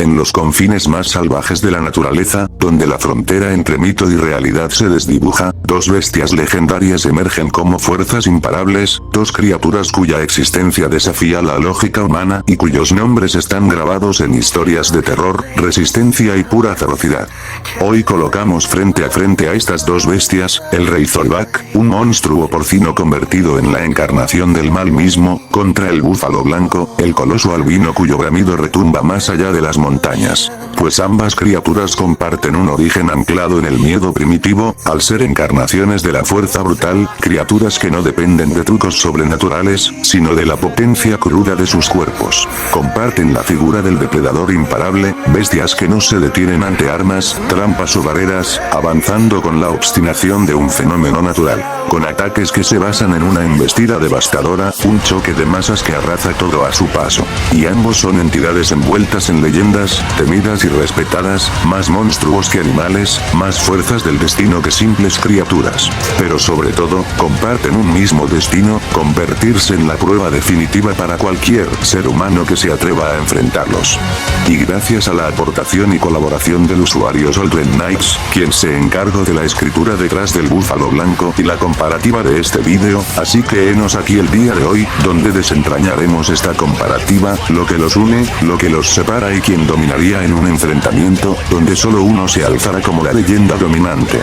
En los confines más salvajes de la naturaleza, donde la frontera entre mito y realidad se desdibuja, dos bestias legendarias emergen como fuerzas imparables, dos criaturas cuya existencia desafía la lógica humana y cuyos nombres están grabados en historias de terror, resistencia y pura ferocidad. Hoy colocamos frente a frente a estas dos bestias, el Rey Zorback, un monstruo porcino convertido en la encarnación del mal mismo, contra el búfalo blanco, el coloso albino cuyo bramido retumba más allá de las montañas. Pues ambas criaturas comparten un origen anclado en el miedo primitivo, al ser encarnaciones de la fuerza brutal, criaturas que no dependen de trucos sobrenaturales, sino de la potencia cruda de sus cuerpos. Comparten la figura del depredador imparable, bestias que no se detienen ante armas, trampas o barreras, avanzando con la obstinación de un fenómeno natural. Con ataques que se basan en una embestida devastadora, un choque de masas que arrasa todo a su paso. Y ambos son entidades envueltas en leyendas, temidas y respetadas, más monstruos que animales, más fuerzas del destino que simples criaturas. Pero sobre todo, comparten un mismo destino, convertirse en la prueba definitiva para cualquier ser humano que se atreva a enfrentarlos. Y gracias a la aportación y colaboración del usuario Soldren Knights, quien se encargó de la escritura detrás del búfalo blanco y la comparativa de este vídeo, así que henos aquí el día de hoy, donde desentrañaremos esta comparativa, lo que los une, lo que los separa y quién dominaría en un enfrentamiento, donde solo uno se alzará como la leyenda dominante.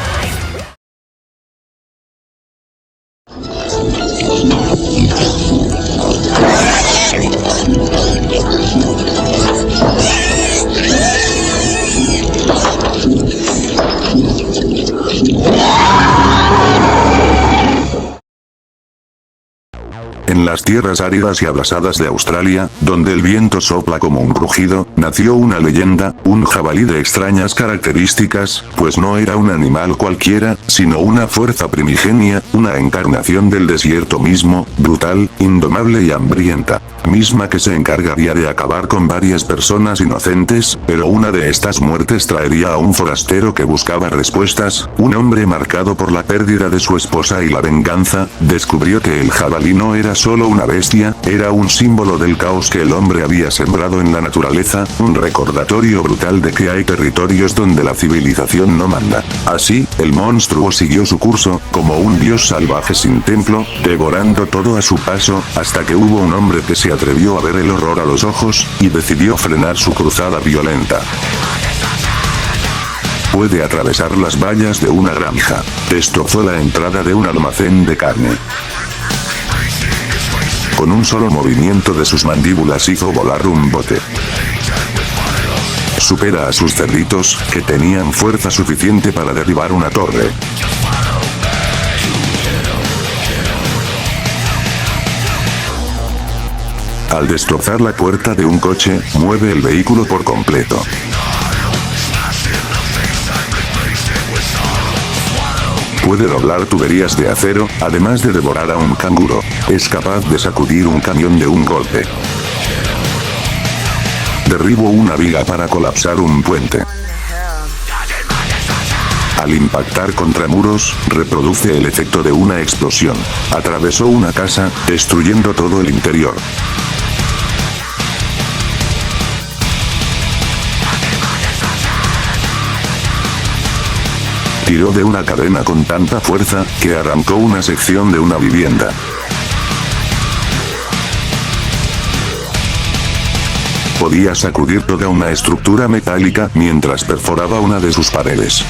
En las tierras áridas y abrasadas de Australia, donde el viento sopla como un rugido, nació una leyenda, un jabalí de extrañas características, pues no era un animal cualquiera, sino una fuerza primigenia, una encarnación del desierto mismo, brutal, indomable y hambrienta. Misma que se encargaría de acabar con varias personas inocentes, pero una de estas muertes traería a un forastero que buscaba respuestas, un hombre marcado por la pérdida de su esposa y la venganza, descubrió que el jabalí no era solo una bestia, era un símbolo del caos que el hombre había sembrado en la naturaleza, un recordatorio brutal de que hay territorios donde la civilización no manda. Así, el monstruo siguió su curso, como un dios salvaje sin templo, devorando todo a su paso, hasta que hubo un hombre que se atrevió a ver el horror a los ojos, y decidió frenar su cruzada violenta. Puede atravesar las vallas de una granja. Destrozó la entrada de un almacén de carne. Con un solo movimiento de sus mandíbulas hizo volar un bote. Supera a sus cerditos, que tenían fuerza suficiente para derribar una torre. Al destrozar la puerta de un coche, mueve el vehículo por completo. Puede doblar tuberías de acero, además de devorar a un canguro. Es capaz de sacudir un camión de un golpe. Derribó una viga para colapsar un puente. Al impactar contra muros, reproduce el efecto de una explosión. Atravesó una casa, destruyendo todo el interior. Tiró de una cadena con tanta fuerza, que arrancó una sección de una vivienda. Podía sacudir toda una estructura metálica mientras perforaba una de sus paredes.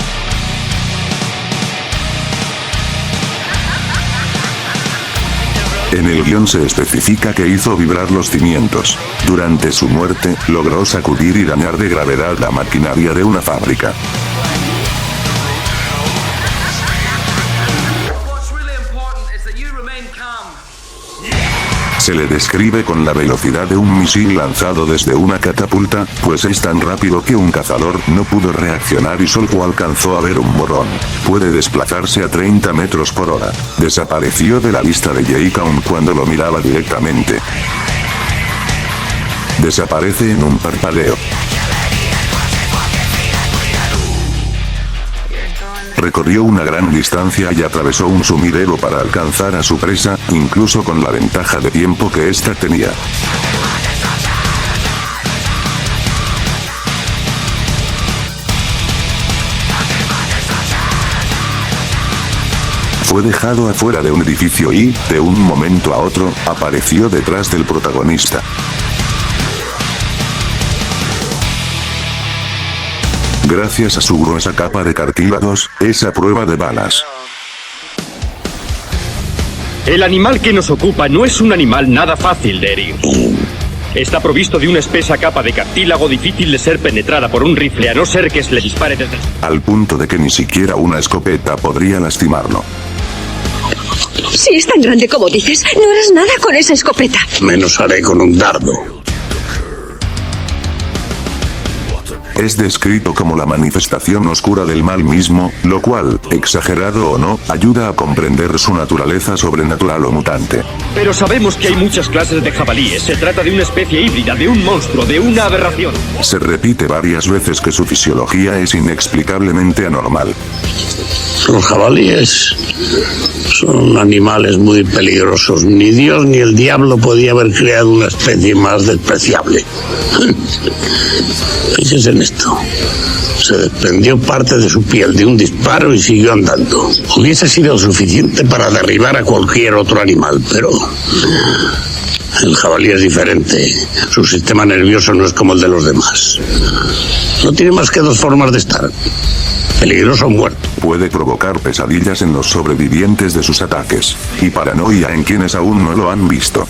En el guión se especifica que hizo vibrar los cimientos. Durante su muerte, logró sacudir y dañar de gravedad la maquinaria de una fábrica. Se le describe con la velocidad de un misil lanzado desde una catapulta, pues es tan rápido que un cazador no pudo reaccionar y solo alcanzó a ver un borrón. Puede desplazarse a 30 metros por hora. Desapareció de la vista de Jake aun cuando lo miraba directamente. Desaparece en un parpadeo. Recorrió una gran distancia y atravesó un sumidero para alcanzar a su presa, incluso con la ventaja de tiempo que ésta tenía. Fue dejado afuera de un edificio y, de un momento a otro, apareció detrás del protagonista. Gracias a su gruesa capa de cartílagos, es a prueba de balas. El animal que nos ocupa no es un animal nada fácil de herir. Está provisto de una espesa capa de cartílago difícil de ser penetrada por un rifle a no ser que se le dispare desde... Al punto de que ni siquiera una escopeta podría lastimarlo. Si es tan grande como dices, no harás nada con esa escopeta. Menos haré con un dardo. Es descrito como la manifestación oscura del mal mismo, lo cual, exagerado o no, ayuda a comprender su naturaleza sobrenatural o mutante. Pero sabemos que hay muchas clases de jabalíes. Se trata de una especie híbrida, de un monstruo, de una aberración. Se repite varias veces que su fisiología es inexplicablemente anormal. Los jabalíes son animales muy peligrosos. Ni Dios ni el diablo podía haber creado una especie más despreciable. Fíjese en esto. Se desprendió parte de su piel de un disparo y siguió andando. Hubiese sido suficiente para derribar a cualquier otro animal, pero el jabalí es diferente. Su sistema nervioso no es como el de los demás. No tiene más que dos formas de estar: peligroso o muerto. Puede provocar pesadillas en los sobrevivientes de sus ataques, y paranoia en quienes aún no lo han visto.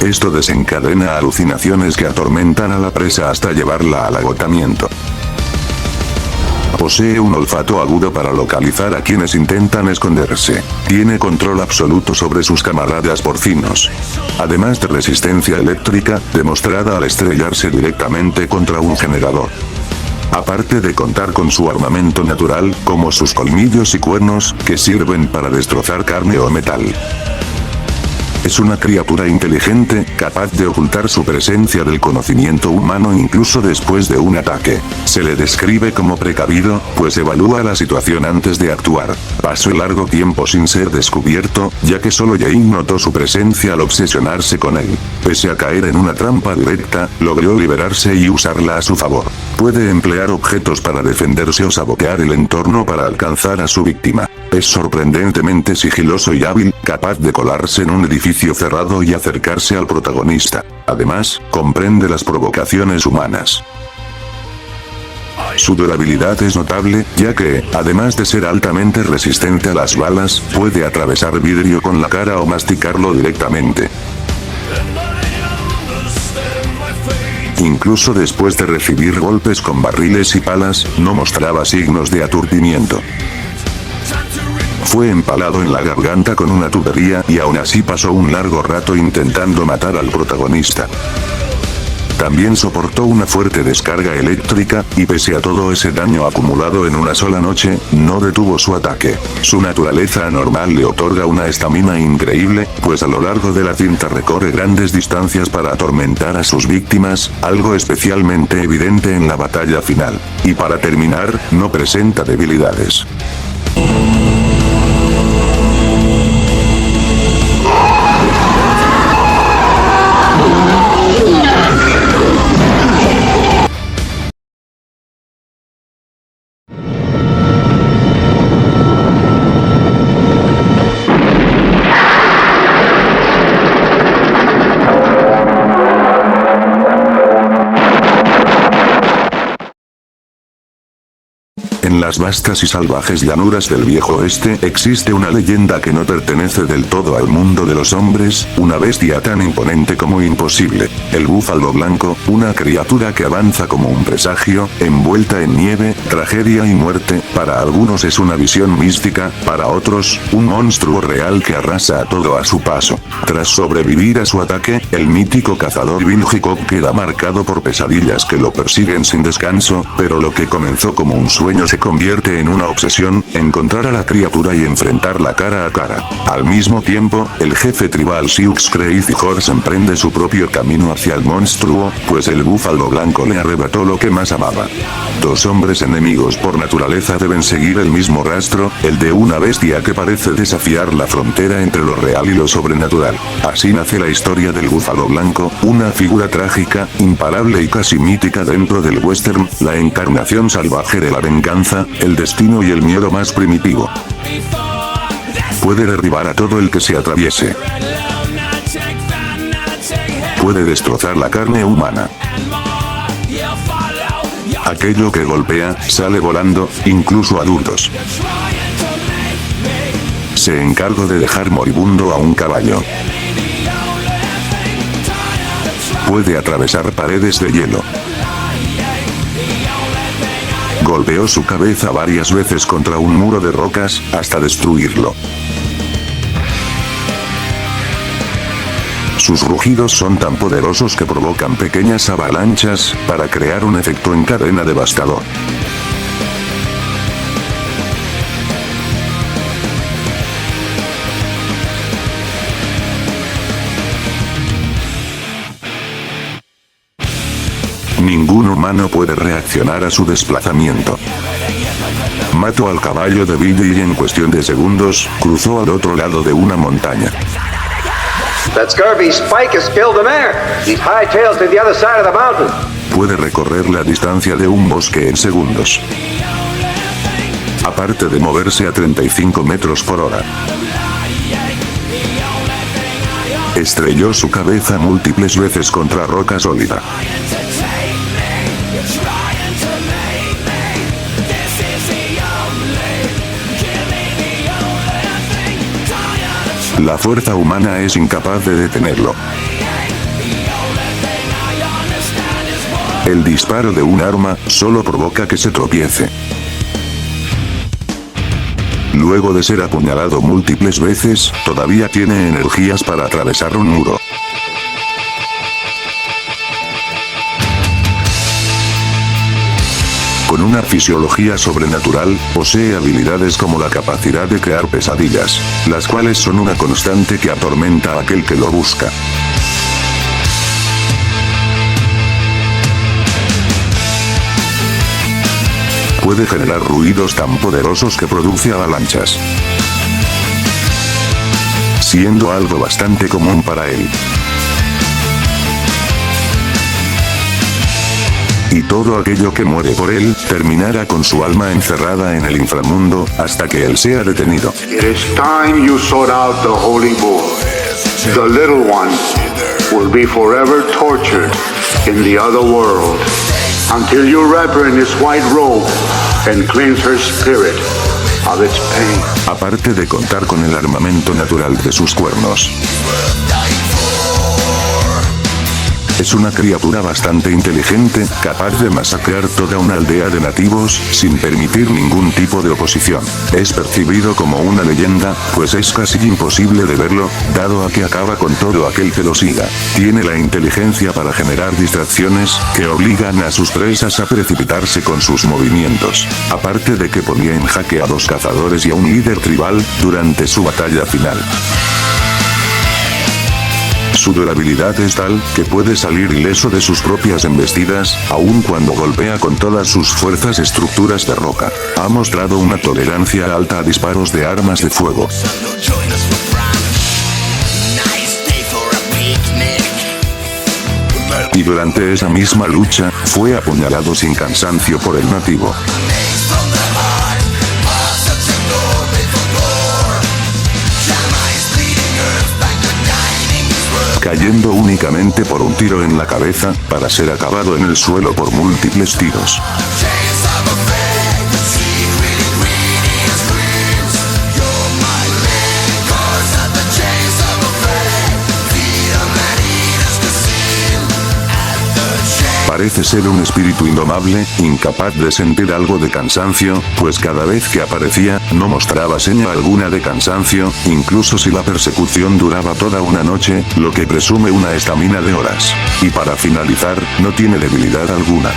Esto desencadena alucinaciones que atormentan a la presa hasta llevarla al agotamiento. Posee un olfato agudo para localizar a quienes intentan esconderse. Tiene control absoluto sobre sus camaradas porcinos. Además de resistencia eléctrica, demostrada al estrellarse directamente contra un generador. Aparte de contar con su armamento natural, como sus colmillos y cuernos, que sirven para destrozar carne o metal. Es una criatura inteligente, capaz de ocultar su presencia del conocimiento humano incluso después de un ataque. Se le describe como precavido, pues evalúa la situación antes de actuar. Pasó largo tiempo sin ser descubierto, ya que solo Jane notó su presencia al obsesionarse con él. Pese a caer en una trampa directa, logró liberarse y usarla a su favor. Puede emplear objetos para defenderse o sabotear el entorno para alcanzar a su víctima. Es sorprendentemente sigiloso y hábil, capaz de colarse en un edificio cerrado y acercarse al protagonista. Además, comprende las provocaciones humanas. Su durabilidad es notable, ya que, además de ser altamente resistente a las balas, puede atravesar vidrio con la cara o masticarlo directamente. Incluso después de recibir golpes con barriles y palas, no mostraba signos de aturdimiento. Fue empalado en la garganta con una tubería y aún así pasó un largo rato intentando matar al protagonista. También soportó una fuerte descarga eléctrica, y pese a todo ese daño acumulado en una sola noche, no detuvo su ataque. Su naturaleza anormal le otorga una estamina increíble, pues a lo largo de la cinta recorre grandes distancias para atormentar a sus víctimas, algo especialmente evidente en la batalla final. Y para terminar, no presenta debilidades. En las vastas y salvajes llanuras del viejo oeste existe una leyenda que no pertenece del todo al mundo de los hombres, una bestia tan imponente como imposible, el búfalo blanco, una criatura que avanza como un presagio, envuelta en nieve, tragedia y muerte. Para algunos es una visión mística, para otros, un monstruo real que arrasa a todo a su paso. Tras sobrevivir a su ataque, el mítico cazador Bill Hickok queda marcado por pesadillas que lo persiguen sin descanso, pero lo que comenzó como un sueño se convierte convierte en una obsesión, encontrar a la criatura y enfrentarla cara a cara. Al mismo tiempo, el jefe tribal Sioux Crazy Horse emprende su propio camino hacia el monstruo, pues el búfalo blanco le arrebató lo que más amaba. Dos hombres enemigos por naturaleza deben seguir el mismo rastro, el de una bestia que parece desafiar la frontera entre lo real y lo sobrenatural. Así nace la historia del búfalo blanco, una figura trágica, imparable y casi mítica dentro del western, la encarnación salvaje de la venganza, el destino y el miedo más primitivo. Puede derribar a todo el que se atraviese. Puede destrozar la carne humana. Aquello que golpea, sale volando, incluso adultos. Se encargó de dejar moribundo a un caballo. Puede atravesar paredes de hielo. Golpeó su cabeza varias veces contra un muro de rocas, hasta destruirlo. Sus rugidos son tan poderosos que provocan pequeñas avalanchas, para crear un efecto en cadena devastador. Ningún humano puede reaccionar a su desplazamiento. Mató al caballo de Billy y en cuestión de segundos, cruzó al otro lado de una montaña. That scurvy Spike has killed a mare. He's hightailed to the other side of the mountain. Puede recorrer la distancia de un bosque en segundos. Aparte de moverse a 35 metros por hora. Estrelló su cabeza múltiples veces contra roca sólida. La fuerza humana es incapaz de detenerlo. El disparo de un arma solo provoca que se tropiece. Luego de ser apuñalado múltiples veces, todavía tiene energías para atravesar un muro. Con una fisiología sobrenatural, posee habilidades como la capacidad de crear pesadillas, las cuales son una constante que atormenta a aquel que lo busca. Puede generar ruidos tan poderosos que produce avalanchas, siendo algo bastante común para él. Y todo aquello que muere por él, terminará con su alma encerrada en el inframundo, hasta que él sea detenido. It is time you sought out the holy bull. The little one will be forever tortured in the other world, until you wrap her in his white robe and cleanse her spirit of its pain. Aparte de contar con el armamento natural de sus cuernos. Es una criatura bastante inteligente, capaz de masacrar toda una aldea de nativos, sin permitir ningún tipo de oposición. Es percibido como una leyenda, pues es casi imposible de verlo, dado a que acaba con todo aquel que lo siga. Tiene la inteligencia para generar distracciones, que obligan a sus presas a precipitarse con sus movimientos. Aparte de que ponía en jaque a 2 cazadores y a un líder tribal, durante su batalla final. Su durabilidad es tal, que puede salir ileso de sus propias embestidas, aun cuando golpea con todas sus fuerzas estructuras de roca. Ha mostrado una tolerancia alta a disparos de armas de fuego. Y durante esa misma lucha, fue apuñalado sin cansancio por el nativo. Cayendo únicamente por un tiro en la cabeza, para ser acabado en el suelo por múltiples tiros. Parece ser un espíritu indomable, incapaz de sentir algo de cansancio, pues cada vez que aparecía, no mostraba seña alguna de cansancio, incluso si la persecución duraba toda una noche, lo que presume una estamina de horas. Y para finalizar, no tiene debilidad alguna.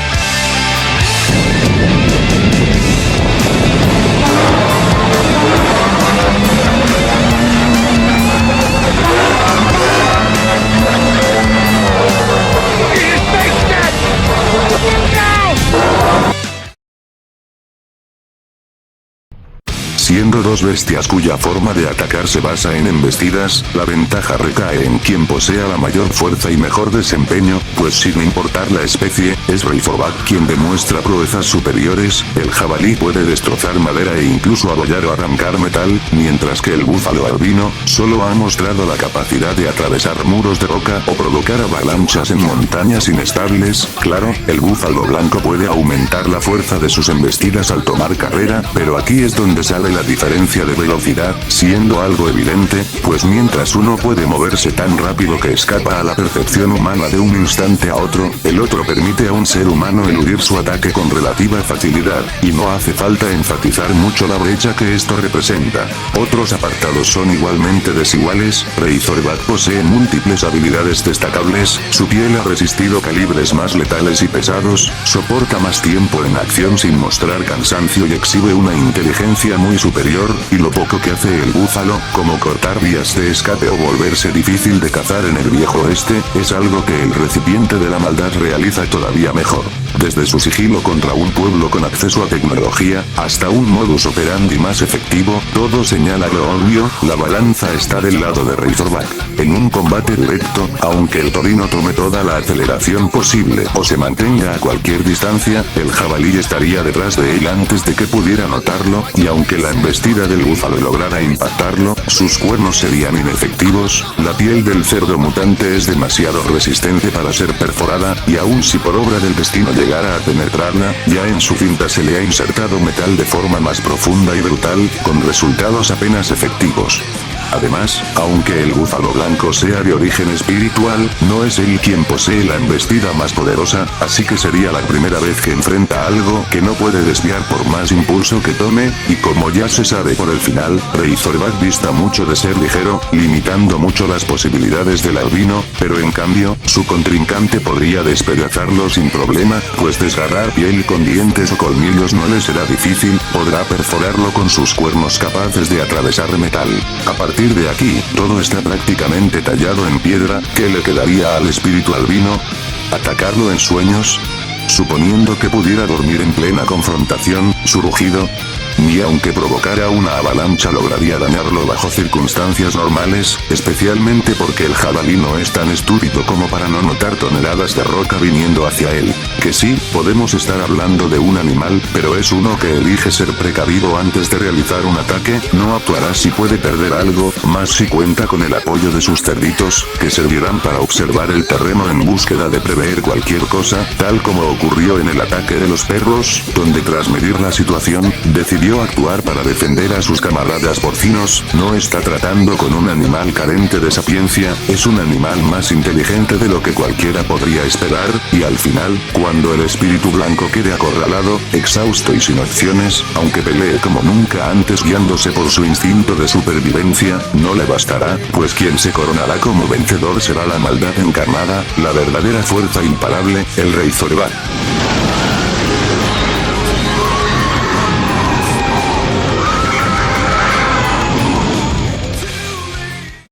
solo dos bestias cuya forma de atacar se basa en embestidas, la ventaja recae en quien posea la mayor fuerza y mejor desempeño, pues sin importar la especie, es Razorback quien demuestra proezas superiores. El jabalí puede destrozar madera e incluso abollar o arrancar metal, mientras que el búfalo albino solo ha mostrado la capacidad de atravesar muros de roca o provocar avalanchas en montañas inestables. Claro, el búfalo blanco puede aumentar la fuerza de sus embestidas al tomar carrera, pero aquí es donde sale la diferencia de velocidad, siendo algo evidente, pues mientras uno puede moverse tan rápido que escapa a la percepción humana de un instante a otro, el otro permite a un ser humano eludir su ataque con relativa facilidad, y no hace falta enfatizar mucho la brecha que esto representa. Otros apartados son igualmente desiguales. Razorback posee múltiples habilidades destacables, su piel ha resistido calibres más letales y pesados, soporta más tiempo en acción sin mostrar cansancio y exhibe una inteligencia muy superior, y lo poco que hace el búfalo, como cortar vías de escape o volverse difícil de cazar en el viejo oeste, es algo que el recipiente de la maldad realiza todavía mejor. Desde su sigilo contra un pueblo con acceso a tecnología, hasta un modus operandi más efectivo, todo señala lo obvio, la balanza está del lado de Razorback. En un combate directo, aunque el torino tome toda la aceleración posible o se mantenga a cualquier distancia, el jabalí estaría detrás de él antes de que pudiera notarlo, y aunque la embestida del búfalo lograra impactarlo, sus cuernos serían inefectivos. La piel del cerdo mutante es demasiado resistente para ser perforada, y aun si por obra del destino llegara a penetrarla, ya en su cinta se le ha insertado metal de forma más profunda y brutal, con resultados apenas efectivos. Además, aunque el búfalo blanco sea de origen espiritual, no es él quien posee la embestida más poderosa, así que sería la primera vez que enfrenta algo que no puede desviar por más impulso que tome, y como ya se sabe por el final, Razorback dista mucho de ser ligero, limitando mucho las posibilidades del albino, pero en cambio, su contrincante podría despedazarlo sin problema, pues desgarrar piel con dientes o colmillos no le será difícil, podrá perforarlo con sus cuernos capaces de atravesar metal. A partir de aquí, todo está prácticamente tallado en piedra. ¿Qué le quedaría al espíritu albino? ¿Atacarlo en sueños? Suponiendo que pudiera dormir en plena confrontación, su rugido, ni aunque provocara una avalancha lograría dañarlo bajo circunstancias normales, especialmente porque el jabalí no es tan estúpido como para no notar toneladas de roca viniendo hacia él. Que sí, podemos estar hablando de un animal, pero es uno que elige ser precavido antes de realizar un ataque, no actuará si puede perder algo, más si cuenta con el apoyo de sus cerditos, que servirán para observar el terreno en búsqueda de prever cualquier cosa, tal como ocurrió en el ataque de los perros, donde tras medir la situación, decidió actuar para defender a sus camaradas porcinos. No está tratando con un animal carente de sapiencia, es un animal más inteligente de lo que cualquiera podría esperar, y al final, cuando el espíritu blanco quede acorralado, exhausto y sin opciones, aunque pelee como nunca antes guiándose por su instinto de supervivencia, no le bastará, pues quien se coronará como vencedor será la maldad encarnada, la verdadera fuerza imparable, el Razorback.